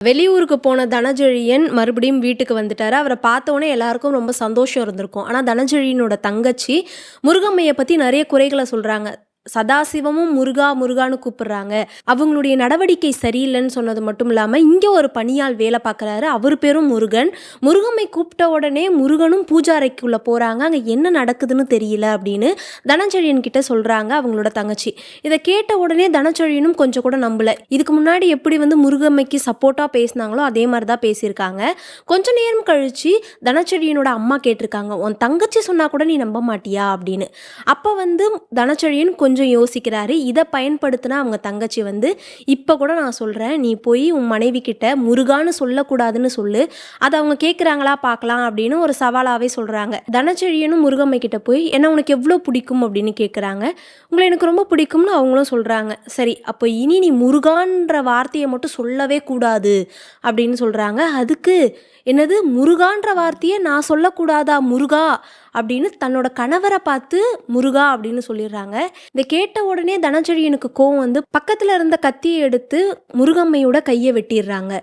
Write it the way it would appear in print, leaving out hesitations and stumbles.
வெளியூருக்கு போன தனஞ்செழியன் மறுபடியும் வீட்டுக்கு வந்துட்டாரு. அவர பார்த்தோனே எல்லாருக்கும் ரொம்ப சந்தோஷம் இருந்திருக்கும். ஆனா தனஞ்செழியனோட தங்கச்சி முருகம்மைய பத்தி நெறைய குறைகள சொல்றாங்க. சதாசிவமும் முருகா முருகான்னு கூப்பிடுறாங்க. அவங்களுடைய நடவடிக்கை சரியில்லன்னு சொன்னது மட்டும் இல்லாம, இங்க ஒரு பணியாள் வேல பார்க்குறாரு. அவரு பேரும் முருகன். முருகம்மை கூப்பிட்ட உடனே முருகனும் பூஜை அறைக்குள்ள போறாங்க. அங்க என்ன நடக்குதுன்னு தெரியல அப்படின்னு தனஞ்செழியன் கிட்ட சொல்றாங்க அவங்களோட தங்கச்சி. இத கேட்ட உடனே தனஞ்செழியனும் கொஞ்சம் கூட நம்பல. இதுக்கு முன்னாடி எப்படி முருகம்மைக்கு சப்போர்ட்டா பேசினாங்களோ அதே மாரி தான் பேசியிருக்காங்க. கொஞ்ச நேரம் கழிச்சு தனஞ்செழியனோட அம்மா கேட்டிருக்காங்க, "உன் தங்கச்சி சொன்னா கூட நீ நம்ப மாட்டியா?" அப்படின்னு. அப்ப தனஞ்செழியன் கொஞ்சம் யோசிக்கிறாரு. இதை பயன்படுத்தினா அவங்க தங்கச்சி இப்போ கூட நான் சொல்கிறேன், நீ போய் உன் மனைவி கிட்ட முருகான்னு சொல்லக்கூடாதுன்னு சொல்லு, அதை அவங்க கேட்குறாங்களா பார்க்கலாம் அப்படின்னு ஒரு சவாலாகவே சொல்கிறாங்க. தனச்செழியனும் முருகம்மை கிட்ட போய் என்ன உனக்கு எவ்வளோ பிடிக்கும் அப்படின்னு கேட்குறாங்க. உங்களை எனக்கு ரொம்ப பிடிக்கும்னு அவங்களும் சொல்கிறாங்க. சரி, அப்போ இனி நீ முருகான்ற வார்த்தையை மட்டும் சொல்லவே கூடாது அப்படின்னு சொல்கிறாங்க. அதுக்கு என்னது முருகான்ற வார்த்தையை நான் சொல்லக்கூடாதா முருகா அப்படின்னு தன்னோட கணவரை பார்த்து முருகா அப்படின்னு சொல்லிடுறாங்க. இதை கேட்ட உடனே தனஞ்செழியனுக்கு கோவம் பக்கத்துல இருந்த கத்தியை எடுத்து முருகம்மையோட கையை வெட்டிடுறாங்க.